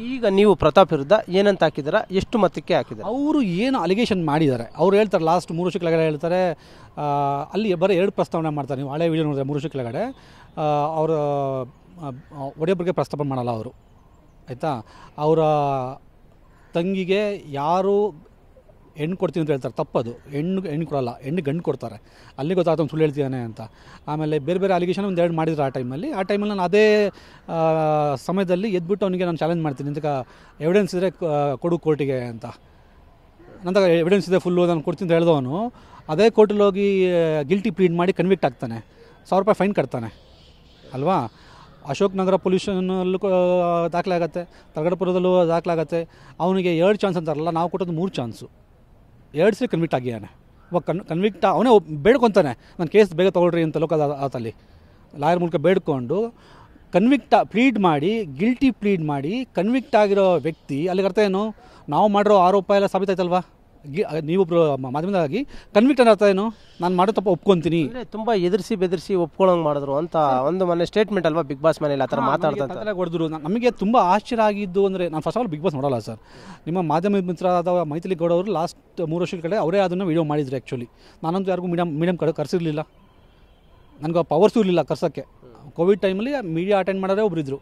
ಈಗ ನೀವು ಪ್ರತಾಪ್ ವಿರುದ್ಧ ಏನಂತ ಹಾಕಿದ್ದೀರಾ, ಎಷ್ಟು ಮತಕ್ಕೆ ಹಾಕಿದ್ದಾರೆ? ಅವರು ಏನು ಅಲಿಗೇಷನ್ ಮಾಡಿದ್ದಾರೆ ಅವ್ರು ಹೇಳ್ತಾರೆ, ಲಾಸ್ಟ್ 3 ವರ್ಷ ಕೆಳಗಡೆ ಹೇಳ್ತಾರೆ, ಅಲ್ಲಿ ಬರೀ 2 ಪ್ರಸ್ತಾವನೆ ಮಾಡ್ತಾರೆ. ನೀವು ಹಳೆ ವೀಡಿಯೋ ನೋಡಿದ್ರೆ 3 ವರ್ಷ ಕೆಳಗಡೆ ಅವರು ಒಡೆಯೊಬ್ಬರಿಗೆ ಪ್ರಸ್ತಾಪ ಮಾಡಲ್ಲ ಅವರು, ಆಯಿತಾ. ಅವರ ತಂಗಿಗೆ ಯಾರು ಹೆಣ್ಣು ಕೊಡ್ತೀನಿ ಅಂತ ಹೇಳ್ತಾರೆ, ತಪ್ಪದು. ಹೆಣ್ಣು ಕೊಡಲ್ಲ, ಹೆಣ್ಣು ಗಂಡು ಕೊಡ್ತಾರೆ. ಅಲ್ಲಿ ಗೊತ್ತಾಗ್ತದೆ ಸುಳ್ಳು ಹೇಳ್ತಿದ್ದಾನೆ ಅಂತ. ಆಮೇಲೆ ಬೇರೆ ಬೇರೆ ಅಲಿಗೇಷನ್ 1-2 ಮಾಡಿದ್ರು ಆ ಟೈಮಲ್ಲಿ ನಾನು ಅದೇ ಸಮಯದಲ್ಲಿ ಎದ್ಬಿಟ್ಟು ಅವನಿಗೆ ನಾನು ಚಾಲೆಂಜ್ ಮಾಡ್ತೀನಿ ಅಂತ, ಎವಿಡೆನ್ಸ್ ಇದ್ದರೆ ಕೊಡು ಕೋರ್ಟಿಗೆ ಅಂತ. ನಂತರ ಎವಿಡೆನ್ಸ್ ಇದೆ ಫುಲ್ಲು ನಾನು ಕೊಡ್ತೀನಿ ಅಂತ ಹೇಳಿದವನು ಅದೇ ಕೋರ್ಟಲ್ಲಿ ಹೋಗಿ ಗಿಲ್ಟಿ ಪ್ಲೀಡ್ ಮಾಡಿ ಕನ್ವಿಕ್ಟ್ ಆಗ್ತಾನೆ, 1000 ರೂಪಾಯಿ ಫೈನ್ ಕಟ್ತಾನೆ ಅಲ್ವಾ. ಅಶೋಕ್ ನಗರ ಪೊಲ್ಯೂಷನಲ್ಲೂ ದಾಖಲೆ ಆಗುತ್ತೆ, ತರಗಡಪುರದಲ್ಲೂ ದಾಖಲೆ ಆಗುತ್ತೆ. ಅವನಿಗೆ 2 ಚಾನ್ಸ್ ಅಂತಾರಲ್ಲ, ನಾವು ಕೊಟ್ಟದ್ದು 3 ಚಾನ್ಸು. 2 ಸರಿ ಕನ್ವಿಕ್ಟ್ ಆಗಿದ್ದಾನೆ. ಕನ್ವಿಕ್ಟ್ ಅವನೇ ಬೇಡ್ಕೊತಾನೆ, ನನ್ನ ಕೇಸ್ ಬೇಗ ತೊಗೊಳ್ರಿ ಅಂತ ಲೋಕಲ್ ಆತಲ್ಲಿ ಲಾಯರ್ ಮೂಲಕ ಬೇಡ್ಕೊಂಡು ಪ್ಲೀಡ್ ಮಾಡಿ, ಗಿಲ್ಟಿ ಪ್ಲೀಡ್ ಮಾಡಿ ಕನ್ವಿಕ್ಟ್ ಆಗಿರೋ ವ್ಯಕ್ತಿ ಅಲ್ಲಿಗೆ ಅರ್ಥ ಏನು, ನಾವು ಮಾಡಿರೋ ಆರೋಪ ಎಲ್ಲ ಸಾಬೀತಾಯ್ತಲ್ವಾ. ನೀವೊಬ್ಬರು ಮಾಧ್ಯಮದಾಗಿ ಕನ್ವಿಕ್ಟ್ ಅನ್ನೋ ಅರ್ಥ ಏನು, ನಾನು ಮಾಡೋ ತಪ್ಪ ಒಪ್ಕೊತೀನಿ. ತುಂಬ ಎದುರಿಸಿ ಬೆದರಿಸಿ ಒಪ್ಕೊಳ್ಳೋಂಗೆ ಮಾಡಿದ್ರು ಅಂತ ಒಂದು ಮೊನ್ನೆ ಸ್ಟೇಟ್ಮೆಂಟ್ ಅಲ್ವಾ ಬಿಗ್ ಬಾಸ್ ಮನೇಲಿ ಆ ಥರ ಮಾತಾಡ್ತಾರೆ ಹೊಡೆದ್ರು. ನಮಗೆ ತುಂಬ ಆಶ್ಚರ್ಯ ಆಗಿದ್ದು ಅಂದರೆ, ನಾನು first of all big boss ನೋಡಲ್ಲ ಸರ್. ನಿಮ್ಮ ಮಾಧ್ಯಮ ಮಿತ್ರರಾದ ಮೈಥಿಲಿ ಗೌಡ ಅವರು ಲಾಸ್ಟ್ 3 ವರ್ಷದ ಕಡೆ ಅವರೇ ಅದನ್ನು ವೀಡಿಯೋ ಮಾಡಿದ್ರು. ಆ್ಯಕ್ಚುಲಿ ನಾನಂತೂ ಯಾರಿಗೂ ಮೀಡಿಯಮ್ ಕರೆಸಿರಲಿಲ್ಲ, ನನಗೆ ಪವರ್ಸೂ ಇರಲಿಲ್ಲ ಕರ್ಸೋಕ್ಕೆ. ಕೋವಿಡ್ ಟೈಮಲ್ಲಿ ಮೀಡಿಯಾ ಅಟೆಂಡ್ ಮಾಡೋರೇ ಒಬ್ಬರಿದ್ದರು,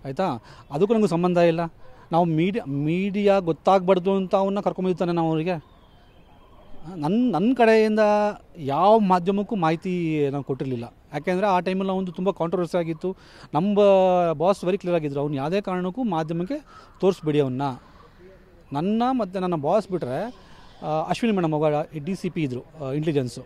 ಆಯಿತಾ. ಅದಕ್ಕೂ ನನಗೂ ಸಂಬಂಧ ಇಲ್ಲ. ನಾವು ಮೀಡಿಯಾ ಗೊತ್ತಾಗಬಾರ್ದು ಅಂತ ಅವನ್ನ ಕರ್ಕೊಂಬರ್ತಾನೆ ನಾವು ಅವರಿಗೆ. ನನ್ನ ಕಡೆಯಿಂದ ಯಾವ ಮಾಧ್ಯಮಕ್ಕೂ ಮಾಹಿತಿ ನಾವು ಕೊಟ್ಟಿರಲಿಲ್ಲ. ಯಾಕೆಂದರೆ ಆ ಟೈಮಲ್ಲಿ ಒಂದು ತುಂಬ ಕಾಂಟ್ರವರ್ಸಿ ಆಗಿತ್ತು. ನಮ್ಮ ಬಾಸ್ ವೆರಿ ಕ್ಲಿಯರ್ ಆಗಿದ್ದರು, ಅವ್ನು ಯಾವುದೇ ಕಾರಣಕ್ಕೂ ಮಾಧ್ಯಮಕ್ಕೆ ತೋರಿಸ್ಬಿಡಿ ಅವನ್ನ. ನನ್ನ ಮತ್ತು ನನ್ನ ಬಾಸ್ ಬಿಟ್ಟರೆ ಅಶ್ವಿನಿ ಮೇಡಮ್ DCP ಇದ್ದರು ಇಂಟೆಲಿಜೆನ್ಸು.